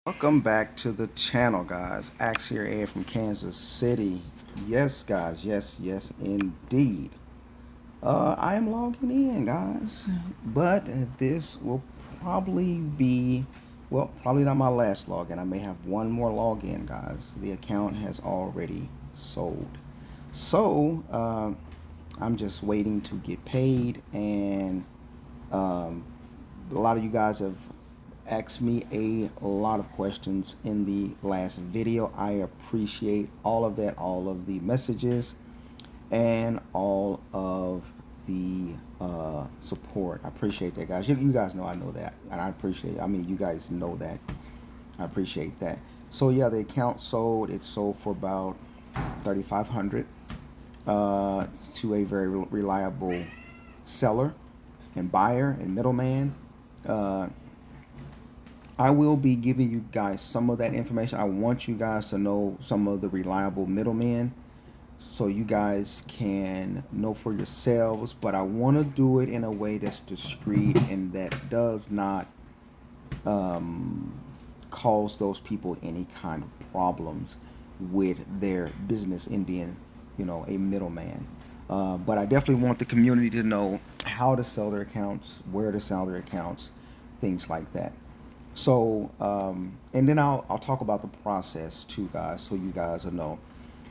Welcome back to the channel, guys. Axe here, Ed from Kansas City. Yes, guys. Yes, indeed. I am logging in, guys. But this will probably be, well, probably not my last login. I may have one more login, guys. The account has already sold. So, I'm just waiting to get paid, and um, a lot of you guys have asked me a lot of questions in the last video. I appreciate all of that, all of the messages, and all of the support. I appreciate that, guys. You guys know I know that, and I appreciate. I mean, you guys know that. I appreciate that. So yeah, the account sold. It sold for about 3,500 to a very reliable seller and buyer and middleman. Uh, I will be giving you guys some of that information. I want you guys to know some of the reliable middlemen so you guys can know for yourselves. But I want to do it in a way that's discreet and that does not um, cause those people any kind of problems with their business in being, a middleman. But I definitely want the community to know how to sell their accounts, where to sell their accounts, things like that. So, and then I'll talk about the process too, guys, so you guys will know.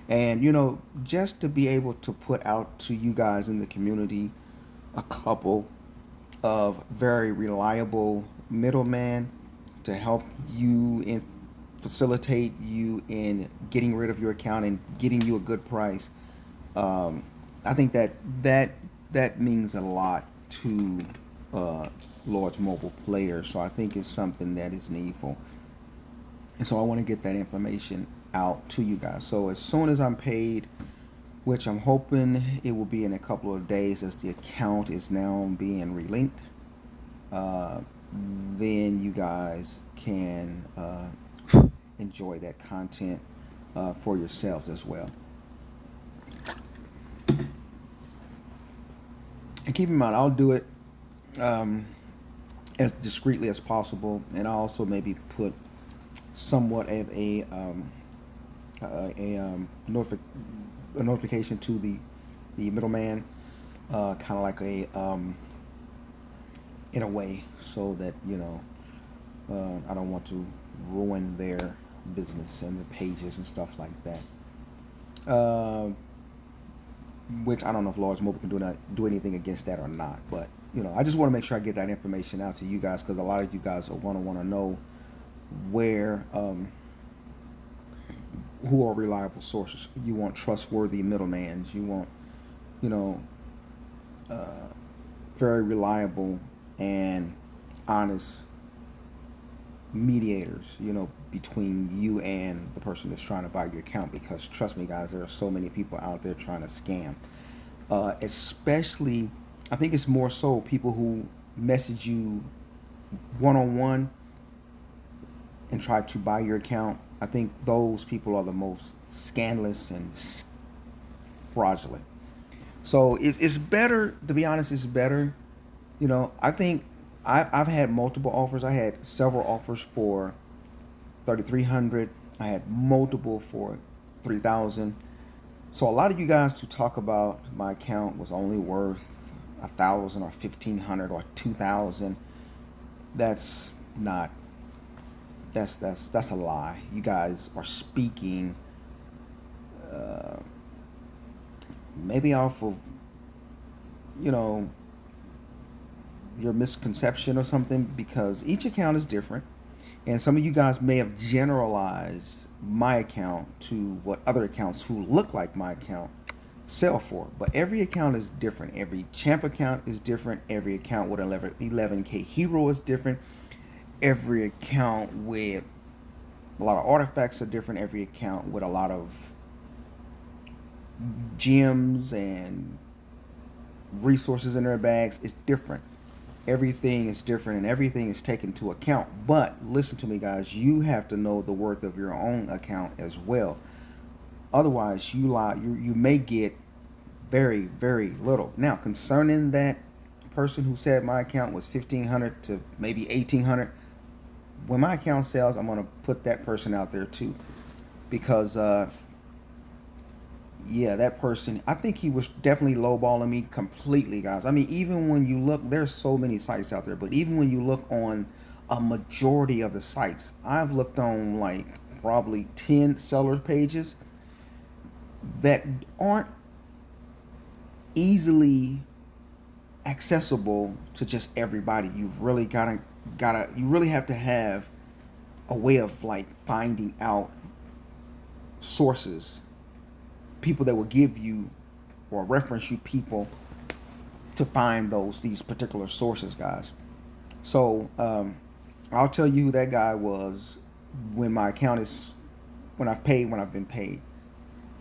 And, just to be able to put out to you guys in the community a couple of very reliable middlemen to help you and facilitate you in getting rid of your account and getting you a good price. Um, I think that means a lot to large mobile players. So I think it's something that is needful. And so I want to get that information out to you guys. So as soon as I'm paid, which I'm hoping it will be in a couple of days as the account is now being relinked, uh, then you guys can enjoy that content for yourselves as well. And keep in mind, I'll do it um, as discreetly as possible, and I'll also maybe put somewhat of a notification to the middleman, kind of like a in a way, so that I don't want to ruin their business and their pages and stuff like that. Which I don't know if Large Mobile can do anything against that or not, but I just want to make sure I get that information out to you guys, because a lot of you guys are want to know where who are reliable sources. You want trustworthy middlemans. You want you know uh, very reliable and honest mediators, between you and the person that's trying to buy your account. Because trust me, guys, there are so many people out there trying to scam. Especially, I think it's more so people who message you one on one and try to buy your account. I think those people are the most scandalous and fraudulent. So it's better, to be honest. It's better. I think I've had multiple offers. I had several offers for 3,300. I had multiple for 3,000. So a lot of you guys who talk about my account was only worth 1,000 or 1,500 or 2,000. That's not. That's a lie. You guys are speaking uh, maybe off of you know your misconception or something, because each account is different. And some of you guys may have generalized my account to what other accounts who look like my account sell for. But every account is different. Every champ account is different. Every account with 11K hero is different. Every account with a lot of artifacts are different. Every account with a lot of gems and resources in their bags is different. Everything is different and everything is taken into account. But listen to me, guys, you have to know the worth of your own account as well. Otherwise, you may get very, very little. Now, concerning that person who said my account was 1,500 to maybe 1,800, when my account sells, I'm gonna put that person out there too, because yeah, that person, I think he was definitely lowballing me completely, guys. I mean, even when you look, there's so many sites out there, but even when you look on a majority of the sites, I've looked on like probably 10 seller pages that aren't easily accessible to just everybody. You really gotta you really have to have a way of like finding out sources, people that will give you or reference you people to find these particular sources, guys. So I'll tell you who that guy was when my account is when I've been paid,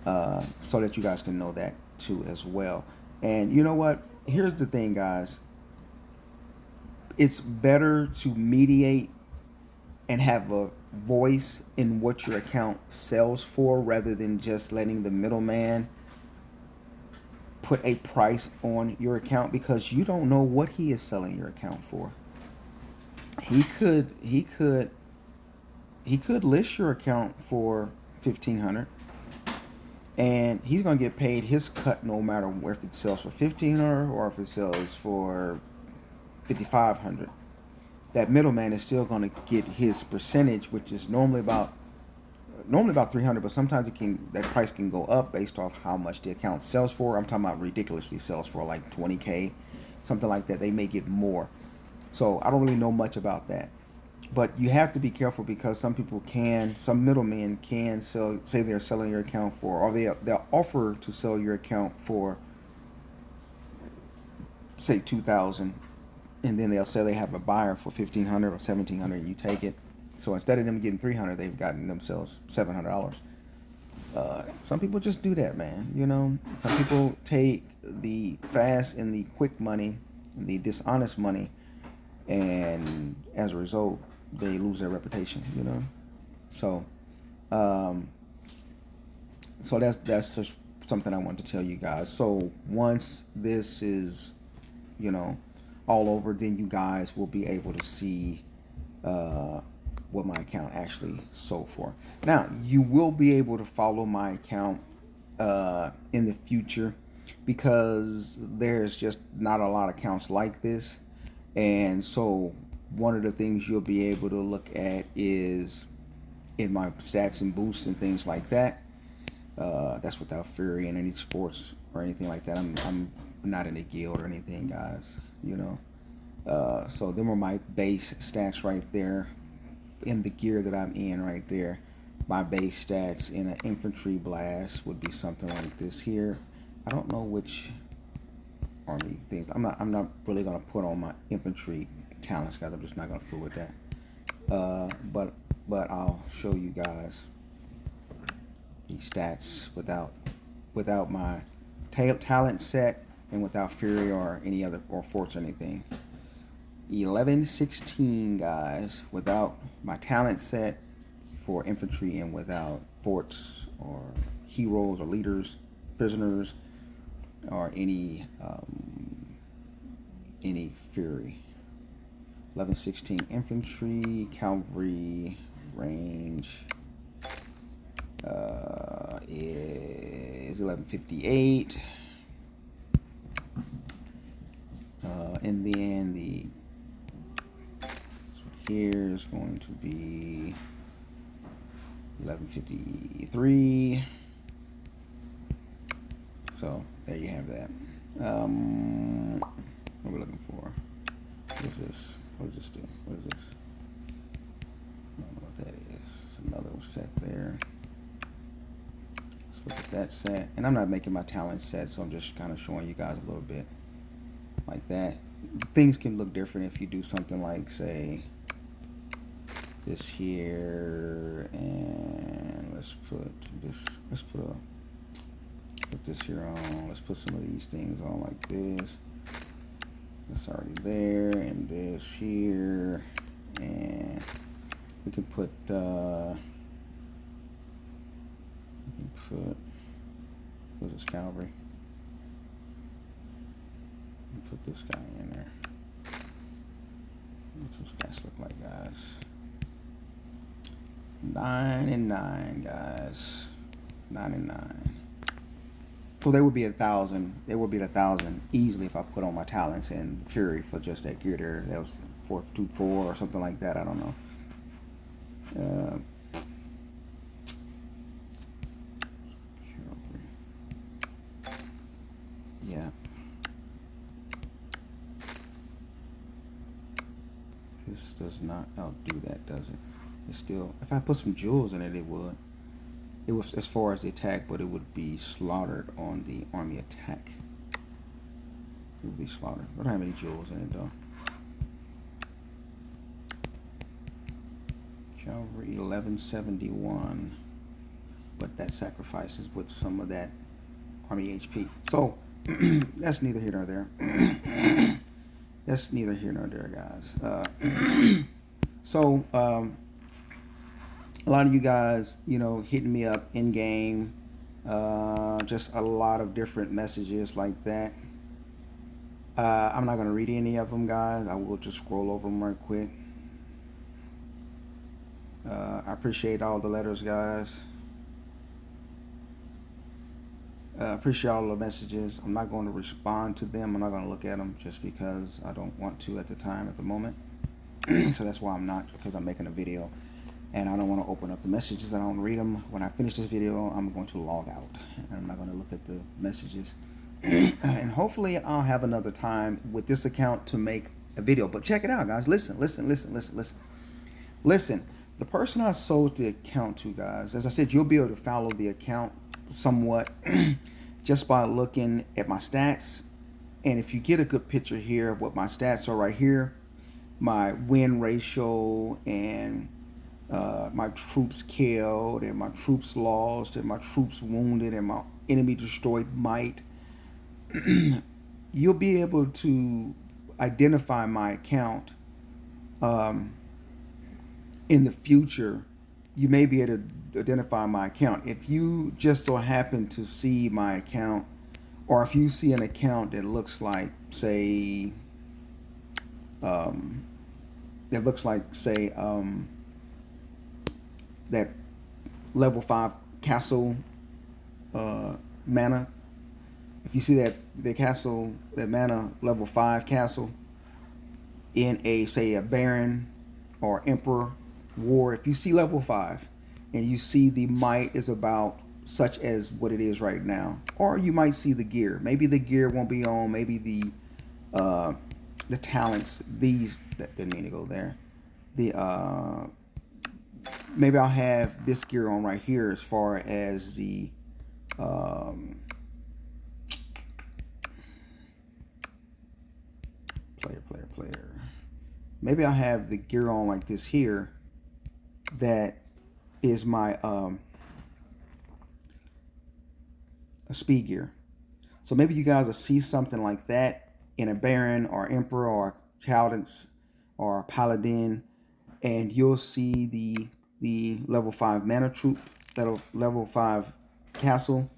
so that you guys can know that too as well. And you know what? Here's the thing, guys. It's better to mediate and have a voice in what your account sells for rather than just letting the middleman put a price on your account, because you don't know what he is selling your account for. He could list your account for 1,500, and he's gonna get paid his cut no matter if it sells for 1,500 or if it sells for 5,500. That middleman is still gonna get his percentage, which is normally about 300, but sometimes that price can go up based off how much the account sells for. I'm talking about ridiculously sells for like 20K, something like that. They may get more. So I don't really know much about that. But you have to be careful, because some middlemen can say they're selling your account for, or they'll offer to sell your account for, say, 2,000, and then they'll say they have a buyer for 1,500 or 1,700, and you take it. So instead of them getting 300, they've gotten themselves $700. Some people just do that, man. Some people take the fast and the quick money, the dishonest money, and as a result, they lose their reputation. So, so that's just something I want to tell you guys. So once this is, all over, then you guys will be able to see what my account actually sold for. Now, you will be able to follow my account in the future, because there's just not a lot of accounts like this. And so one of the things you'll be able to look at is in my stats and boosts and things like that. That's without Fury and any sports or anything like that. I'm not in a guild or anything, guys. So them are my base stats right there in the gear that I'm in right there. My base stats in an infantry blast would be something like this here. I don't know which army things. I'm not really gonna put on my infantry talents, guys. I'm just not gonna fool with that. But I'll show you guys these stats without my talent set and without Fury or any other or forts or anything. 11-16, guys, without my talent set for infantry and without forts or heroes or leaders, prisoners, or any Fury. 11-16 infantry, cavalry, range is 1158. And then the here is going to be 1153. So there you have that. What are we looking for? What is this? What does this do? What is this? I don't know what that is. It's another set there. Let's look at that set. And I'm not making my talent set, so I'm just kind of showing you guys a little bit like that. Things can look different if you do something like, say, this here, and let's put this here on. Let's put some of these things on like this. That's already there, and this here, and we can put what's this, cavalry? Put this guy in there. What's some stats look like, guys? 9 and 9, guys. 9 and 9. So they would be 1,000. They would be 1,000 easily if I put on my talents and fury for just that gear there. That was 424 or something like that. I don't know. Uh, yeah. This does not outdo that, does it? It's still. If I put some jewels in it, it would. It was as far as the attack, but it would be slaughtered on the army attack. It would be slaughtered. I don't have any jewels in it though. Cavalry 1171, but that sacrifices with some of that army HP. So that's neither here nor there. That's neither here nor there, guys. So a lot of you guys, hitting me up in game, just a lot of different messages like that. I'm not gonna read any of them, guys. I will just scroll over them right quick. I appreciate all the letters, guys. Appreciate all the messages. I'm not going to respond to them. I'm not going to look at them just because I don't want to at the moment. So that's why I'm not, because I'm making a video and I don't want to open up the messages. I don't read them. When I finish this video, I'm going to log out and I'm not going to look at the messages. And hopefully I'll have another time with this account to make a video. But check it out, guys. Listen. The person I sold the account to, guys, as I said, you'll be able to follow the account somewhat just by looking at my stats. And if you get a good picture here of what my stats are right here, my win ratio and my troops killed and my troops lost and my troops wounded and my enemy destroyed might, you'll be able to identify my account. In the future, you may be able to identify my account. If you just so happen to see my account, or if you see an account that looks like, say, that level 5 castle mana. If you see that mana level 5 castle in a baron or emperor war, if you see level 5 and you see the might is about such as what it is right now, or you might see the gear, maybe the gear won't be on, maybe the talents, these, that didn't mean to go there, maybe I'll have this gear on right here as far as the player, maybe I'll have the gear on like this here, that is my speed gear. So maybe you guys will see something like that in a baron or emperor or Chaldens or paladin, and you'll see the level 5 mana troop, that level 5 castle,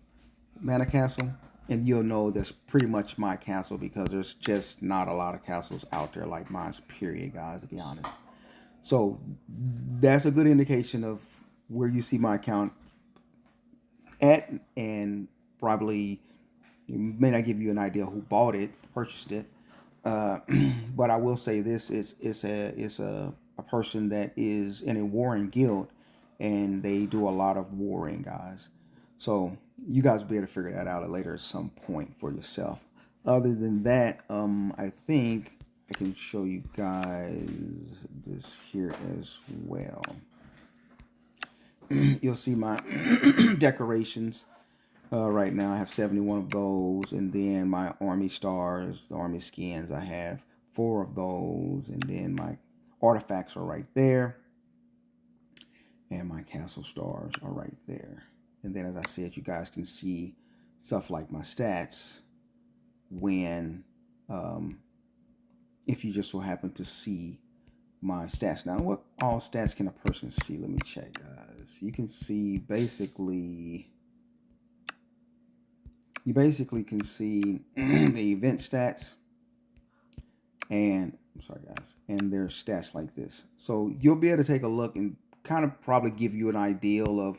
mana castle, and you'll know that's pretty much my castle, because there's just not a lot of castles out there like mine, period, guys, to be honest. So that's a good indication of where you see my account at, and probably it may not give you an idea who bought it, purchased it. But I will say this: it's a person that is in a warring guild, and they do a lot of warring, guys. So you guys will be able to figure that out later at some point for yourself. Other than that, I think I can show you guys this here as well. You'll see my decorations. Right now I have 71 of those, and then my army stars, the army skins, I have 4 of those, and then my artifacts are right there, and my castle stars are right there. And then, as I said, you guys can see stuff like my stats when if you just so happen to see my stats. Now, what all stats can a person see? Let me check, guys. You can see basically, you basically can see the event stats, and I'm sorry, guys, and their stats like this. So you'll be able to take a look and kind of probably give you an idea of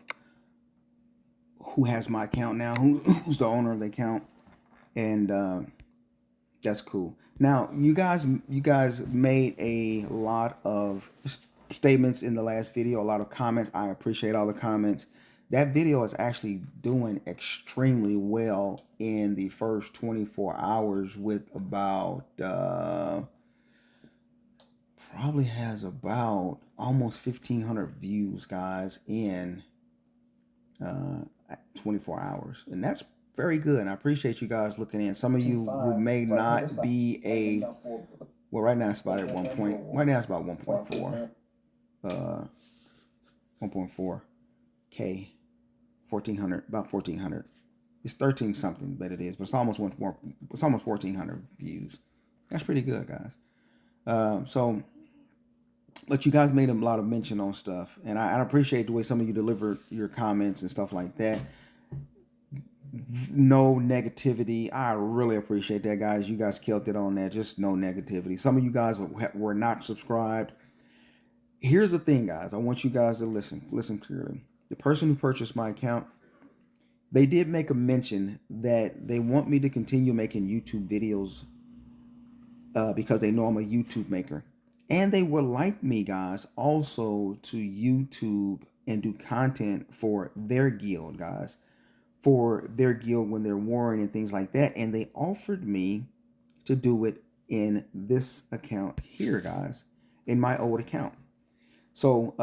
who has my account now, who's the owner of the account, and that's cool. Now, you guys made a lot of statements in the last video, a lot of comments. I appreciate all the comments. That video is actually doing extremely well in the first 24 hours with about probably has about almost 1,500 views, guys, in uh, 24 hours, and that's very good. And I appreciate you guys looking in. Some of you who may not be a well, right now it's about at 1 point. Right now it's about 1.4, 1.4 k, 1,400, about 1,400. It's 13 something, but it is. But it's almost one more. It's almost 1,400 views. That's pretty good, guys. So, but you guys made a lot of mention on stuff, and I appreciate the way some of you delivered your comments and stuff like that. No negativity. I really appreciate that, guys. You guys killed it on that. Just no negativity. Some of you guys were not subscribed. Here's the thing, guys. I want you guys to listen clearly. The person who purchased my account, they did make a mention that they want me to continue making YouTube videos because they know I'm a YouTube maker. And they would like me, guys, also to YouTube and do content for their guild, guys. For their guild when they're warring and things like that. And they offered me to do it in this account here, guys, in my old account. So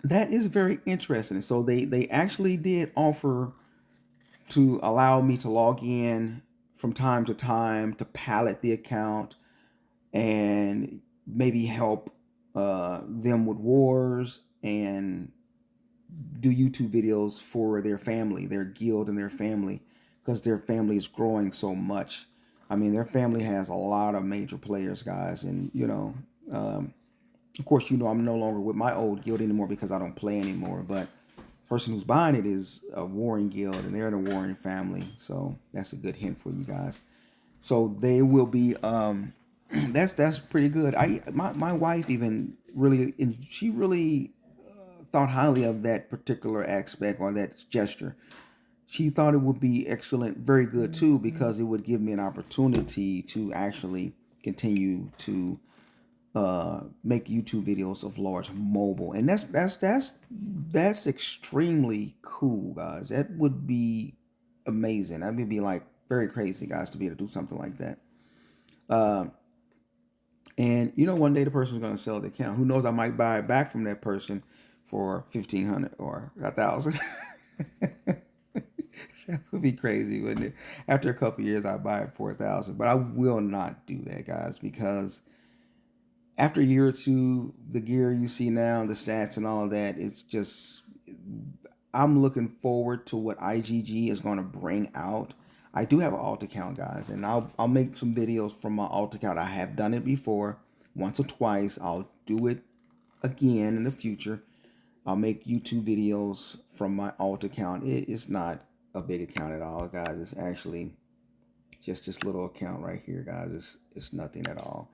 that is very interesting. So they actually did offer to allow me to log in from time to time to pallet the account and maybe help them with wars and do YouTube videos for their family, their guild and their family, because their family is growing so much. I mean, their family has a lot of major players, guys, and of course, I'm no longer with my old guild anymore because I don't play anymore. But the person who's buying it is a warring guild, and they're in a warring family, so that's a good hint for you guys. So they will be. That's pretty good. My wife even really, and she really thought highly of that particular aspect or that gesture. She thought it would be excellent, very good too, because it would give me an opportunity to actually continue to make YouTube videos of large mobile, and that's extremely cool, guys. That would be amazing. That would be like very crazy, guys, to be able to do something like that. And one day the person's gonna sell the account. Who knows? I might buy it back from that person for 1,500 or 1,000. That would be crazy, wouldn't it? After a couple years, I buy it for 1,000, but I will not do that, guys, because after a year or two, the gear you see now, the stats and all of that, it's just, I'm looking forward to what IGG is going to bring out. I do have an alt account, guys, and I'll make some videos from my alt account. I have done it before, once or twice. I'll do it again in the future. I'll make YouTube videos from my alt account. It's not a big account at all, guys. It's actually just this little account right here, guys. It's nothing at all.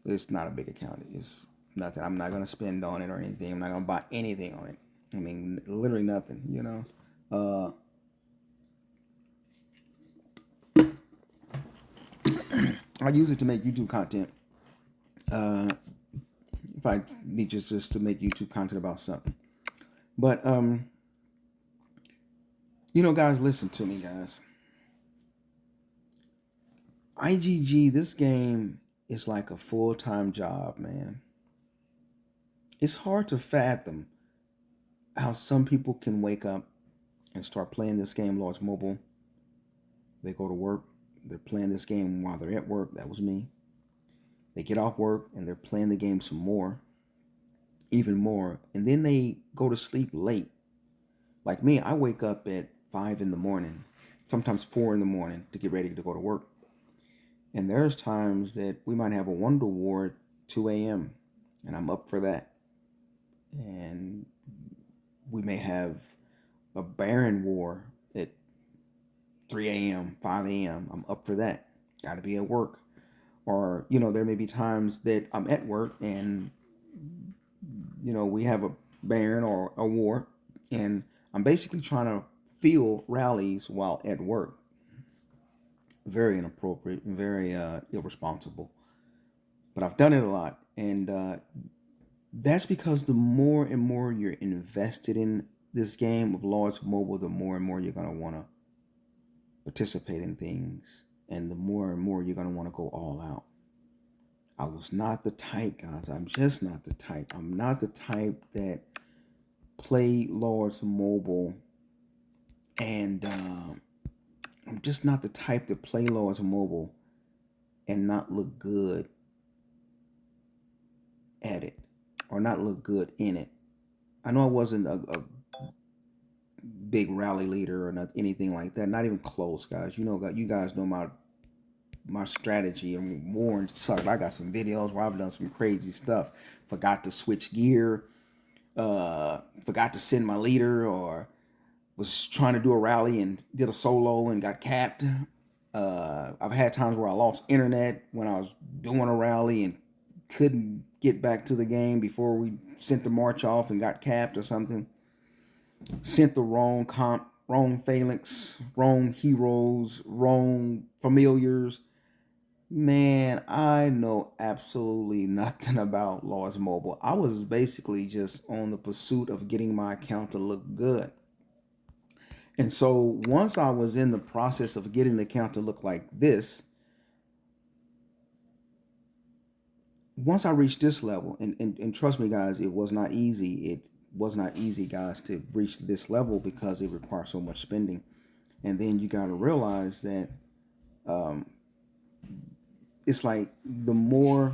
It's not a big account. It's nothing. I'm not going to spend on it or anything. I'm not going to buy anything on it. I mean, literally nothing, I use it to make YouTube content. If I need just to make YouTube content about something. But, guys, listen to me, guys. IGG, this game is like a full-time job, man. It's hard to fathom how some people can wake up and start playing this game, Large Mobile. They go to work. They're playing this game while they're at work. That was me. They get off work and they're playing the game some more, even more. And then they go to sleep late. Like me, I wake up at 5 in the morning, sometimes 4 in the morning to get ready to go to work. And there's times that we might have a Wonder War at 2 a.m. and I'm up for that. And we may have a Baron War at 3 a.m., 5 a.m. I'm up for that. Got to be at work. Or, there may be times that I'm at work and we have a Baron or a war, and I'm basically trying to field rallies while at work. Very inappropriate and very irresponsible. But I've done it a lot, and that's because the more and more you're invested in this game of Lords Mobile, the more and more you're gonna want to participate in things, and the more and more you're gonna want to go all out. I was not the type, guys. I'm just not the type. I'm not the type that play Lords Mobile, and I'm just not the type to play Lords Mobile and not look good at it or not look good in it. I know I wasn't a big rally leader or not anything like that. Not even close, guys. You guys know my strategy and Warren sucked. I got some videos where I've done some crazy stuff. Forgot to switch gear. Forgot to send my leader, or was trying to do a rally and did a solo and got capped. I've had times where I lost internet when I was doing a rally and couldn't get back to the game before we sent the march off and got capped or something. Sent the wrong comp, wrong phalanx, wrong heroes, wrong familiars. Man, I know absolutely nothing about Lords Mobile. I was basically just on the pursuit of getting my account to look good. And so once I was in the process of getting the account to look like this, once I reached this level, and trust me, guys, it was not easy. It was not easy, guys, to reach this level because it requires so much spending. And then you got to realize that um, it's like the more.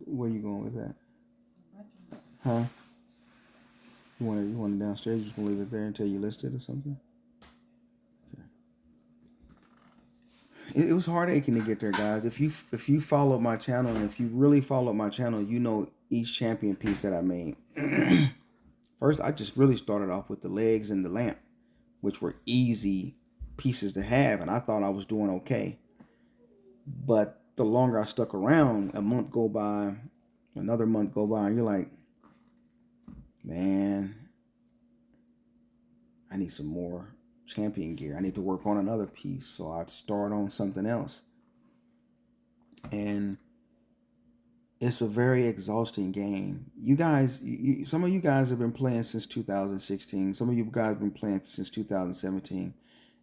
Where you going with that? Huh? You want it downstairs? You just gonna leave it there until you list it or something? Okay. It was hard aching to get there, guys. If you follow my channel, and if you really follow my channel, you know each champion piece that I made. First, I just really started off with the legs and the lamp, which were easy pieces to have, and I thought I was doing okay. But the longer I stuck around, a month go by, another month go by, and you're like, man, I need some more champion gear. I need to work on another piece. So I'd start on something else. And it's a very exhausting game. You guys, some of you guys have been playing since 2016. Some of you guys have been playing since 2017.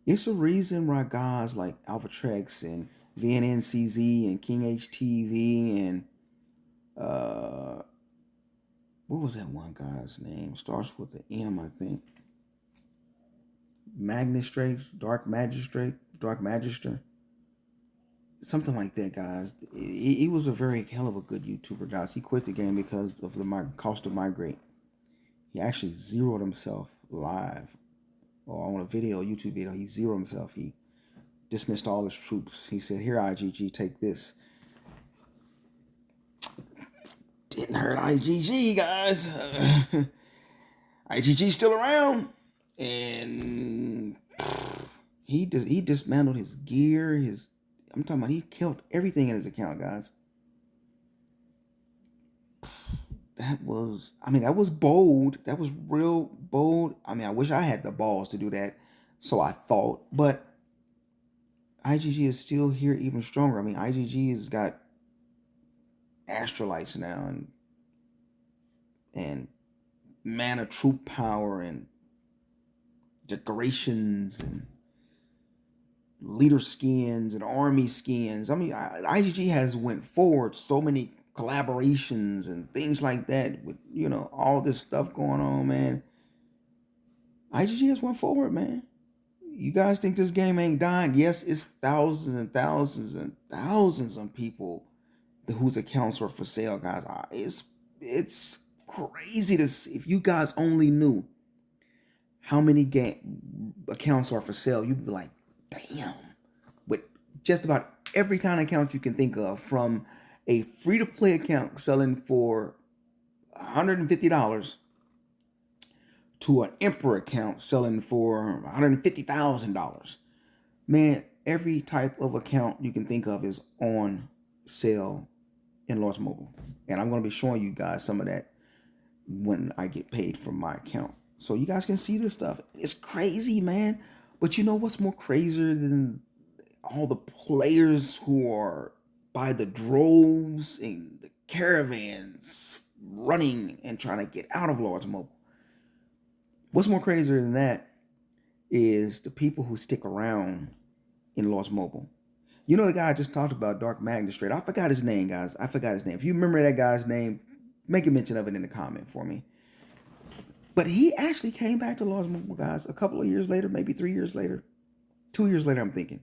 It's a reason why guys like Alpha Trex and VNNCZ and King HTV and what was that one guy's name? Starts with an M, I think. Dark Magistrate, something like that, guys. He was a very hell of a good YouTuber, guys. He quit the game because of the cost of migrate. He actually zeroed himself live, or on a YouTube video. He zeroed himself. He dismissed all his troops. He said, "Here, IGG, take this." Didn't hurt IGG, guys. IGG's still around, and he dismantled his gear. I'm talking about, he killed everything in his account, guys. That was bold. That was real bold. I mean, I wish I had the balls to do that. So I thought, but IGG is still here, even stronger. I mean, IGG has got astrolites now, and mana troop power and decorations and leader skins and army skins. I mean, IGG has went forward so many collaborations and things like that with all this stuff going on, man. IGG has went forward, man. You guys think this game ain't dying? Yes, it's thousands and thousands and thousands of people whose accounts are for sale, guys. It's crazy to see. If you guys only knew how many game accounts are for sale, you'd be like, damn. With just about every kind of account you can think of, from a free-to-play account selling for $150 to an Emperor account selling for $150,000. Man, every type of account you can think of is on sale in Lost Mobile. And I'm going to be showing you guys some of that when I get paid from my account. So you guys can see this stuff. It's crazy, man. But you know what's more crazier than all the players who are by the droves in the caravans running and trying to get out of Lost Mobile? What's more crazier than that is the people who stick around in Lost Mobile. You know the guy I just talked about, Dark Magistrate. I forgot his name, guys. I forgot his name. If you remember that guy's name, make a mention of it in the comment for me. But he actually came back to Lost Mobile, guys, a couple of years later, maybe 3 years later. 2 years later, I'm thinking.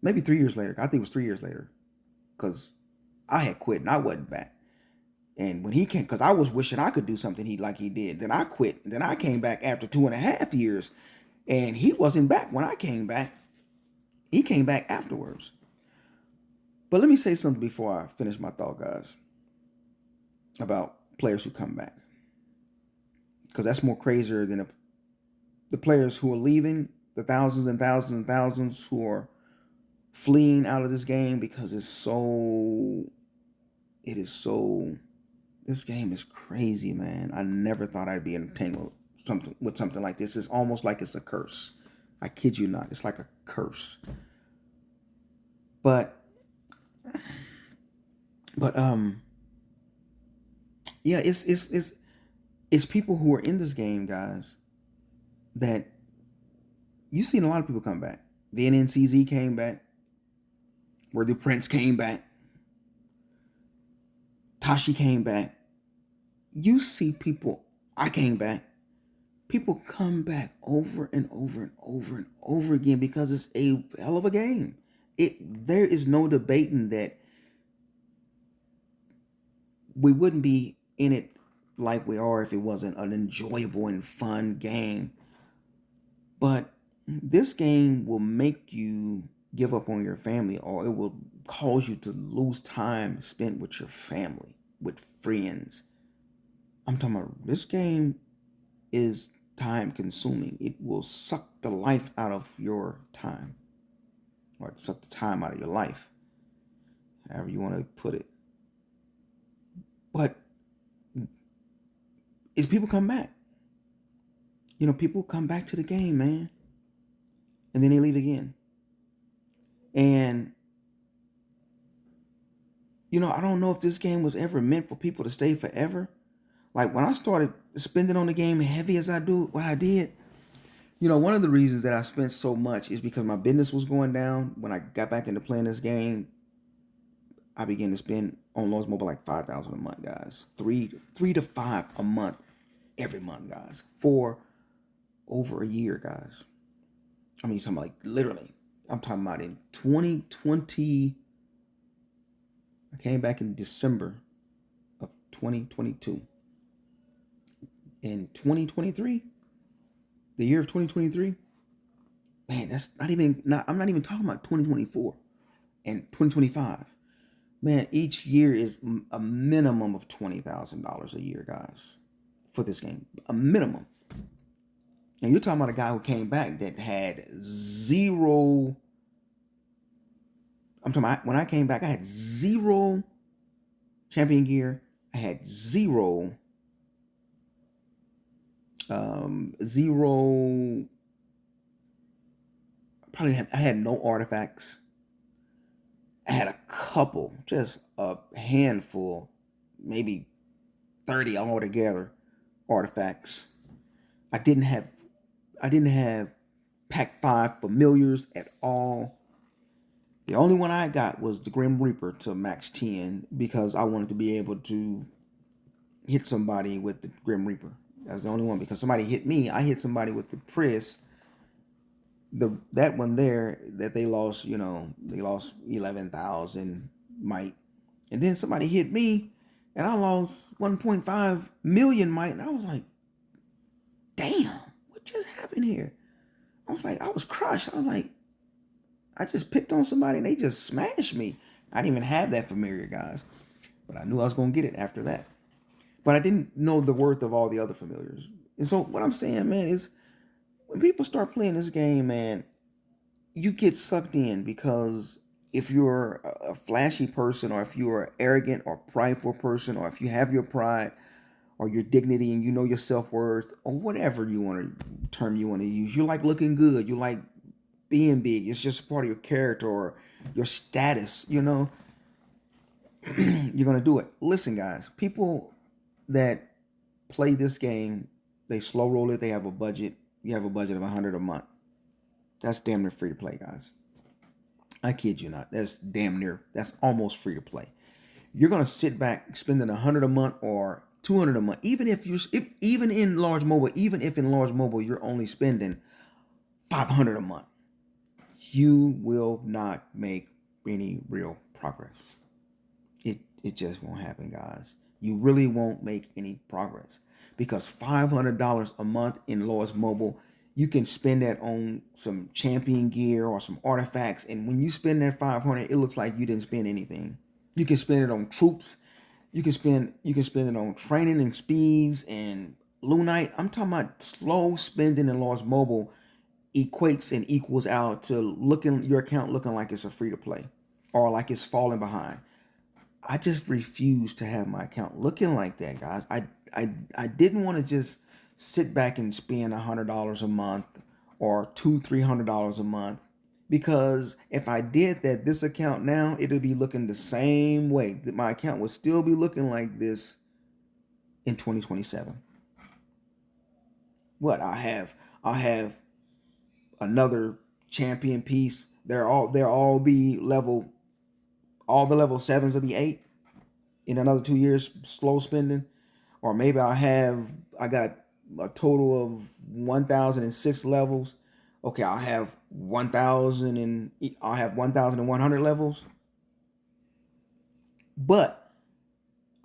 Maybe 3 years later. I think it was 3 years later. Because I had quit and I wasn't back. And when he came, because I was wishing I could do something he did. Then I quit. And then I came back after 2.5 years. And he wasn't back when I came back. He came back afterwards. But let me say something before I finish my thought, guys, about players who come back. Because that's more crazier than the players who are leaving, the thousands and thousands and thousands who are fleeing out of this game because this game is crazy, man. I never thought I'd be entangled with something like this. It's almost like it's a curse. I kid you not. It's like a curse. But yeah, it's people who are in this game, guys, that you've seen a lot of people come back. The NNCZ came back. Worthy Prince came back. Tashi came back. You see people, I came back. People come back over and over and over and over again because it's a hell of a game. There is no debating that we wouldn't be in it like we are if it wasn't an enjoyable and fun game. But this game will make you give up on your family, or it will cause you to lose time spent with your family, with friends. I'm talking about this game is time consuming. It will suck the life out of your time, or suck the time out of your life, however you want to put it. But is people come back. People come back to the game, man. And then they leave again. And, I don't know if this game was ever meant for people to stay forever. Like when I started spending on the game heavy as I do, what I did, one of the reasons that I spent so much is because my business was going down. When I got back into playing this game, I began to spend on Lost Mobile like $5,000 a month, guys. Three to five a month, every month, guys, for over a year, guys. I mean, something like literally. I'm talking about in 2020. I came back in December of 2022. In 2023, the year of 2023, man, that's I'm not even talking about 2024 and 2025. Man, each year is a minimum of $20,000 a year, guys, for this game. A minimum. And you're talking about a guy who came back that had zero. I'm talking about when I came back, I had zero champion gear. I had zero. I had no artifacts. I had a couple, just a handful, maybe 30 altogether artifacts. I didn't have Pack 5 familiars at all. The only one I got was the Grim Reaper to max 10 because I wanted to be able to hit somebody with the Grim Reaper. That's the only one, because somebody hit me. I hit somebody with the Prius. That one there that they lost 11,000 might. And then somebody hit me and I lost 1.5 million might. And I was like, damn, what just happened here? I was crushed. I was like, I just picked on somebody and they just smashed me. I didn't even have that familiar, guys. But I knew I was going to get it after that. But I didn't know the worth of all the other familiars. And so what I'm saying, man, is when people start playing this game, man, you get sucked in because if you're a flashy person, or if you're an arrogant or prideful person, or if you have your pride or your dignity and you know your self-worth, or whatever you want to term you want to use, you like looking good, you like being big, it's just part of your character or your status, you're going to do it. Listen, guys, people that play this game, they slow roll it, they have a budget. You have a budget of 100 a month. That's damn near free to play, guys. I kid you not. That's almost free to play. You're gonna sit back spending 100 a month or 200 a month, even in large mobile, you're only spending 500 a month. You will not make any real progress. It just won't happen, guys. You really won't make any progress, because $500 a month in Lois Mobile, you can spend that on some champion gear or some artifacts, and when you spend that 500, it looks like you didn't spend anything. You can spend it on troops. You can spend it on training and speeds and Lunite. I'm talking about slow spending in Lost Mobile equates and equals out to your account looking like it's a free to play or like it's falling behind. I just refuse to have my account looking like that, guys. I didn't want to just sit back and spend $100 a month or $300 a month, because if I did that, this account now, it'll be looking the same way. That my account would still be looking like this in 2027. What I have another champion piece. They'll all be level. All the level 7s will be 8 in another 2 years, slow spending. Or maybe I got a total of 1,006 levels. Okay, I'll have 1,100 levels. But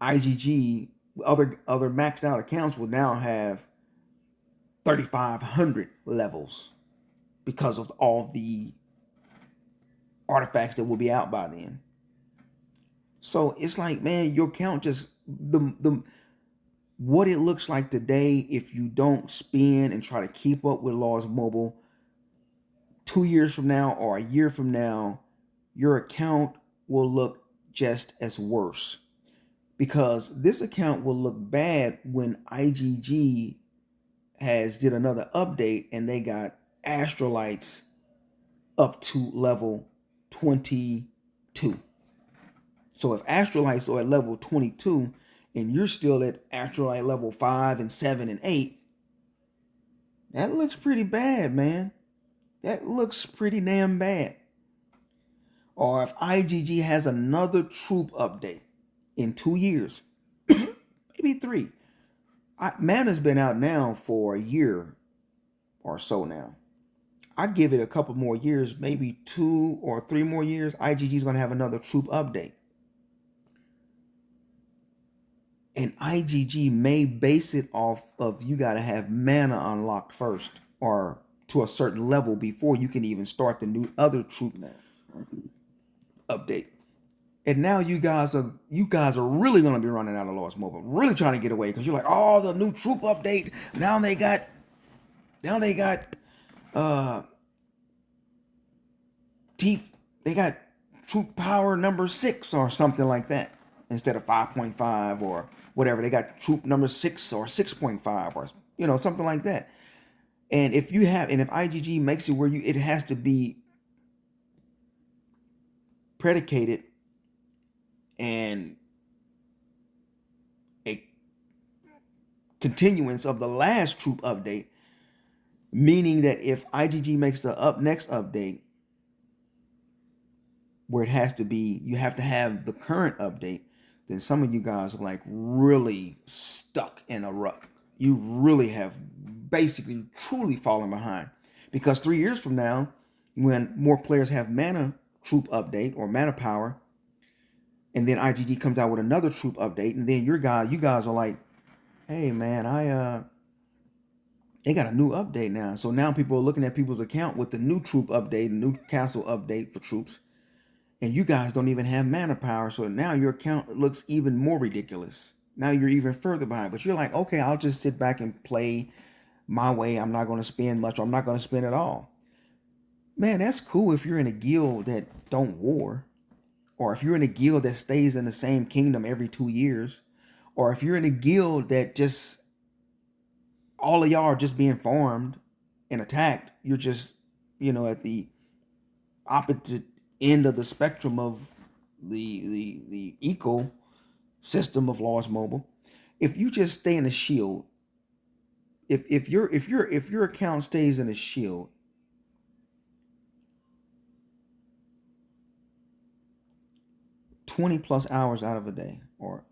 IGG, other maxed out accounts will now have 3,500 levels because of all the artifacts that will be out by then. So it's like, man, your account just the what it looks like today, if you don't spend and try to keep up with Laws Mobile, 2 years from now or a year from now, your account will look just as worse, because this account will look bad when IGG has did another update and they got astrolites up to level 22. So if astrolites are at level 22 and you're still at astrolite level 5 and 7 and 8, that looks pretty bad, man. That looks pretty damn bad. Or if IGG has another troop update in 2 years, maybe 3. Mana's been out now for a year or so now. I give it a couple more years, maybe 2 or 3 more years. IGG is going to have another troop update. And IGG may base it off of you got to have mana unlocked first, or to a certain level before you can even start the new other troop update. And now you guys are really gonna be running out of Lost Mobile, really trying to get away, because you're like, oh, the new troop update. Now they got teeth. They got troop power number 6 or something like that instead of 5.5 or whatever. They got troop number 6 or 6.5 or something like that. And if IGG makes it where it has to be predicated and a continuance of the last troop update, meaning that if IGG makes the next update where it has to be, you have to have the current update, then some of you guys are like really stuck in a rut. You really have basically truly fallen behind, because 3 years from now, when more players have mana troop update or mana power, and then IGG comes out with another troop update, and then you guys are like, hey man, they got a new update now. So now people are looking at people's account with the new troop update, the new castle update for troops, and you guys don't even have mana power. So now your account looks even more ridiculous. Now you're even further behind. But you're like, okay, I'll just sit back and play my way. I'm not going to spend much, or I'm not going to spend at all. Man, that's cool if you're in a guild that don't war, or if you're in a guild that stays in the same kingdom every 2 years, or if you're in a guild that just all of y'all are just being farmed and attacked. You're just, at the opposite end of the spectrum of the ecosystem of Lost Mobile. If you just stay in a shield, if your account stays in a shield, 20 plus hours out of a day, or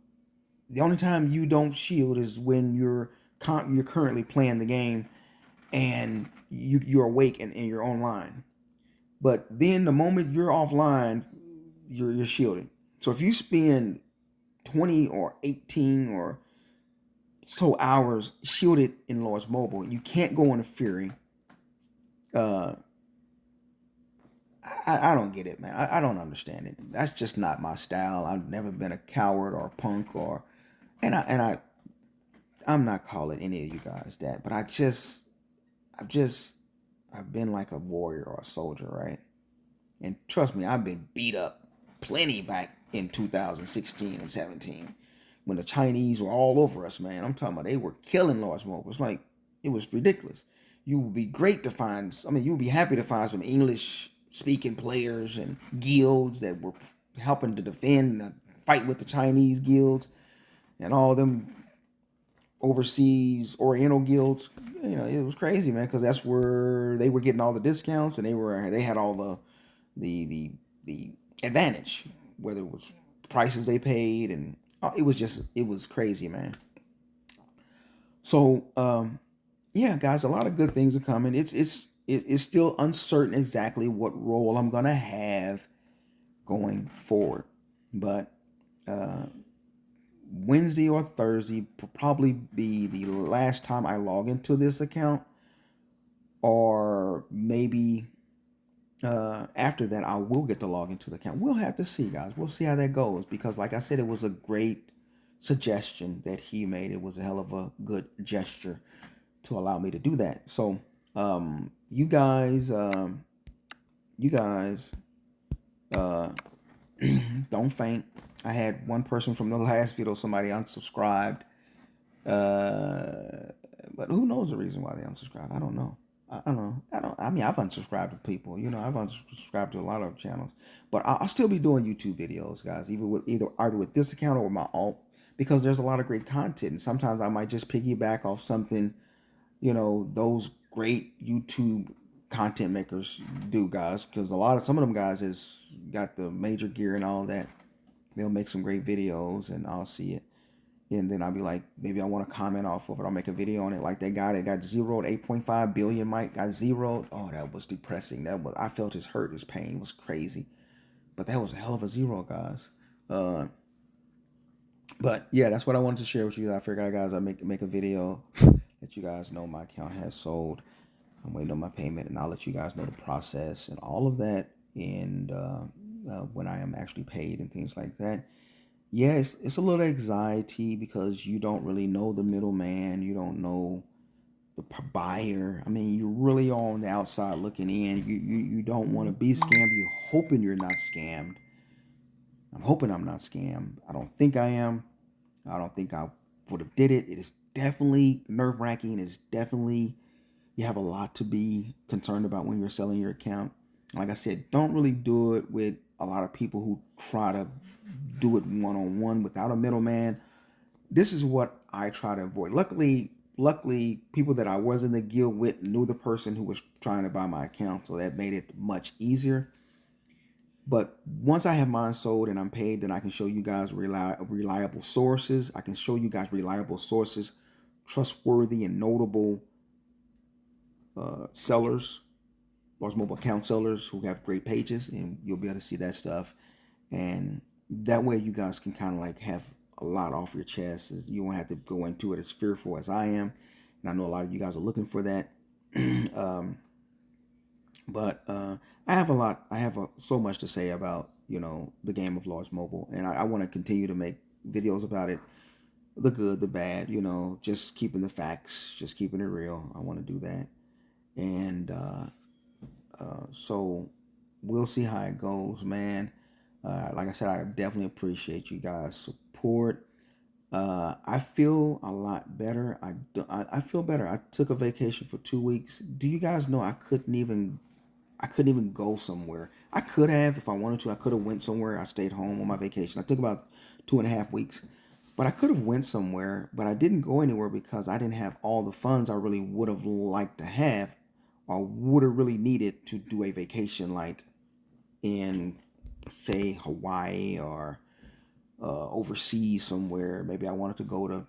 the only time you don't shield is when you're currently playing the game and you're awake and you're online. But then the moment you're offline, you're shielded. So if you spend 20 or 18 or so hours shielded in Lord's Mobile, you can't go into Fury. Uh, I don't get it, man. I don't understand it. That's just not my style. I've never been a coward or a punk I'm not calling any of you guys that, but I've been like a warrior or a soldier, right? And trust me, I've been beat up plenty back in 2016 and 17 when the Chinese were all over us, man. I'm talking about they were killing large mobiles. Like, it was ridiculous. You would be great to find, you would be happy to find some English speaking players and guilds that were helping to defend and fight with the Chinese guilds and all them overseas Oriental guilds. It was crazy, man, because that's where they were getting all the discounts and they had all the advantage, whether it was prices they paid and it was crazy, man. So yeah, guys, a lot of good things are coming. It's still uncertain exactly what role I'm gonna have going forward, but uh, Wednesday or Thursday will probably be the last time I log into this account, or maybe after that, I will get to log into the account. We'll have to see, guys. We'll see how that goes because, like I said, it was a great suggestion that he made. It was a hell of a good gesture to allow me to do that. So, you guys, uh, don't faint. I had one person from the last video, somebody unsubscribed. But who knows the reason why they unsubscribed? I don't know. I don't know. I mean, I've unsubscribed to people. I've unsubscribed to a lot of channels, but I'll still be doing YouTube videos, guys. Either with this account or with my alt, because there's a lot of great content. And sometimes I might just piggyback off something, those great YouTube content makers do, guys. Because some of them guys has got the major gear and all that. They'll make some great videos, and I'll see it. And then I'll be like, maybe I want to comment off of it. I'll make a video on it. Like that guy that got zeroed, 8.5 billion Mike got zeroed. Oh, that was depressing. I felt his hurt, his pain was crazy. But that was a hell of a zero, guys. Uh, but yeah, that's what I wanted to share with you. I figured, guys, I make a video, let you guys know my account has sold. I'm waiting on my payment, and I'll let you guys know the process and all of that, and when I am actually paid and things like that. Yeah, it's a little anxiety because you don't really know the middleman. You don't know the buyer. I mean, you're really on the outside looking in. You don't want to be scammed. You're hoping you're not scammed. I'm hoping I'm not scammed. I don't think I am. I don't think I would have did it. It is definitely nerve wracking. It's definitely, you have a lot to be concerned about when you're selling your account. Like I said, don't really do it with a lot of people who try to do it one on one without a middleman. This is what I try to avoid. Luckily, people that I was in the guild with knew the person who was trying to buy my account, so that made it much easier. But once I have mine sold and I'm paid, then I can show you guys reliable sources. I can show you guys reliable sources, trustworthy and notable sellers, large mobile account sellers who have great pages, and you'll be able to see that stuff. And that way you guys can kind of like have a lot off your chest. You won't have to go into it as fearful as I am. And I know a lot of you guys are looking for that. um, but I have so much to say about, the game of large mobile. And I want to continue to make videos about it. The good, the bad, just keeping the facts, just keeping it real. I want to do that. And So we'll see how it goes, man. Like I said, I definitely appreciate you guys' support. I feel a lot better. I feel better. I took a vacation for 2 weeks. Do you guys know I couldn't even go somewhere. I could have if I wanted to. I could have went somewhere. I stayed home on my vacation. I took about 2.5 weeks, but I could have went somewhere. But I didn't go anywhere because I didn't have all the funds I really would have liked to have, or would have really needed to do a vacation like in, say, Hawaii or overseas somewhere. Maybe I wanted to go to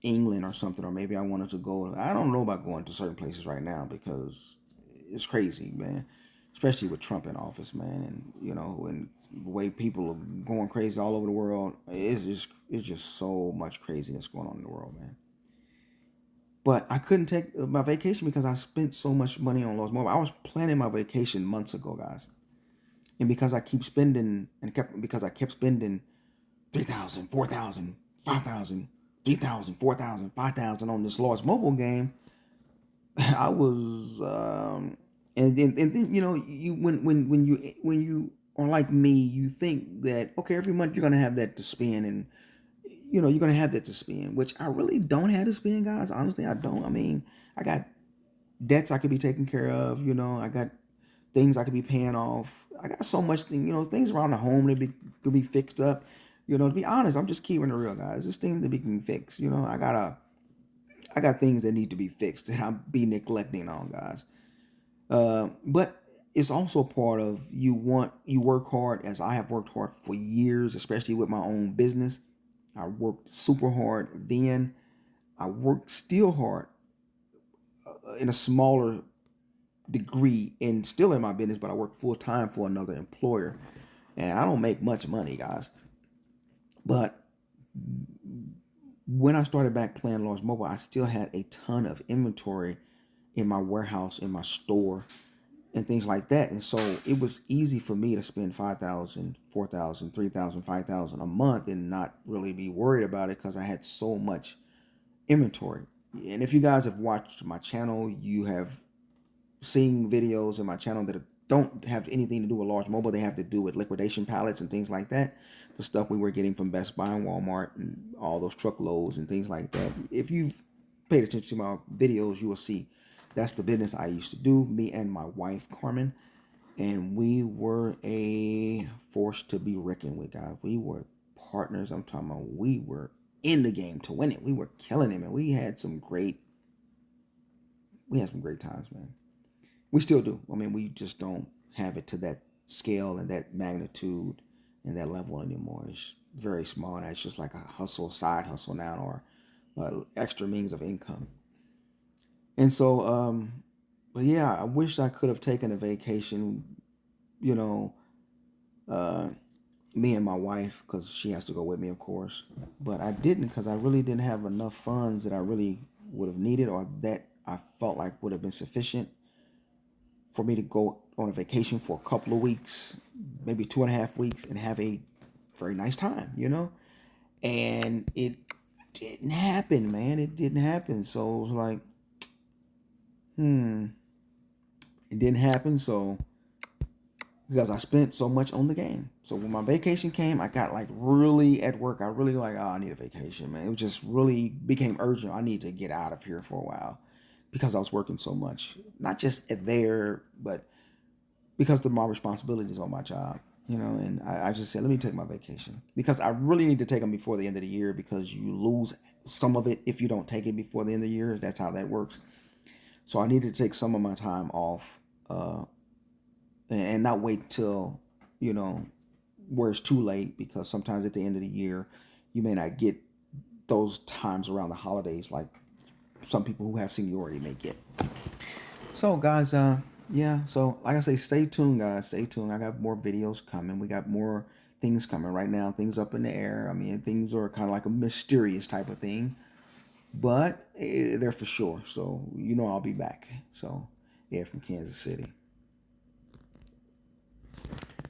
England or something, or maybe I wanted to go. I don't know about going to certain places right now because it's crazy, man. Especially with Trump in office, man, and and the way people are going crazy all over the world. It's just so much craziness going on in the world, man. But I couldn't take my vacation because I spent so much money on Lost Mobile. I was planning my vacation months ago, guys, and because I keep spending and kept because I kept spending 3,000, 4,000, 5,000, 3,000, 4,000, 5,000 on this Lost Mobile game. I was, and then you when you are like me, you think that okay, every month you're gonna have that to spend, and you're gonna have that to spend, which I really don't have to spend, guys. Honestly, I don't. I mean, I got debts I could be taking care of. I got things I could be paying off. I got so much things around the home that could be fixed up. To be honest, I'm just keeping it real, guys. This thing that we can fix. I got things that need to be fixed that I'm be neglecting on, guys. But it's also part of you work hard, as I have worked hard for years, especially with my own business. I worked super hard then. I worked still hard in a smaller degree and still in my business, but I work full time for another employer. And I don't make much money, guys. But when I started back playing Lost Mobile, I still had a ton of inventory in my warehouse, in my store, and things like that. And so it was easy for me to spend 5,000, 4,000, 3,000, 5,000 a month and not really be worried about it because I had so much inventory. And if you guys have watched my channel, you have seen videos in my channel that don't have anything to do with Large Mobile. They have to do with liquidation pallets and things like that. The stuff we were getting from Best Buy and Walmart and all those truckloads and things like that. If you've paid attention to my videos, you will see that's the business I used to do, me and my wife, Carmen. And we were a force to be reckoned with, guys. We were partners. I'm talking about we were in the game to win it. We were killing it, man. We had some great times, man. We still do. I mean, we just don't have it to that scale and that magnitude and that level anymore. It's very small, and it's just like a hustle, side hustle now, or extra means of income. And so, but yeah, I wish I could have taken a vacation. You know, uh, me and my wife, because she has to go with me, of course. But I didn't because I really didn't have enough funds that I really would have needed, or that I felt like would have been sufficient for me to go on a vacation for a couple of weeks, maybe 2.5 weeks, and have a very nice time. And it didn't happen, man. It didn't happen. So it was like, it didn't happen. So because I spent so much on the game. So when my vacation came, I got like really at work. I really like, oh, I need a vacation, man. It was just really became urgent. I need to get out of here for a while because I was working so much, not just at there, but because of my responsibilities on my job, and I just said, let me take my vacation because I really need to take them before the end of the year because you lose some of it if you don't take it before the end of the year. That's how that works. So I needed to take some of my time off and not wait till, you know, where it's too late because sometimes at the end of the year, you may not get those times around the holidays like some people who have seniority may get. So guys, yeah. So like I say, stay tuned, guys. Stay tuned. I got more videos coming. We got more things coming right now. Things up in the air. I mean, things are kind of like a mysterious type of thing, but they're for sure. So I'll be back. So yeah, from Kansas City.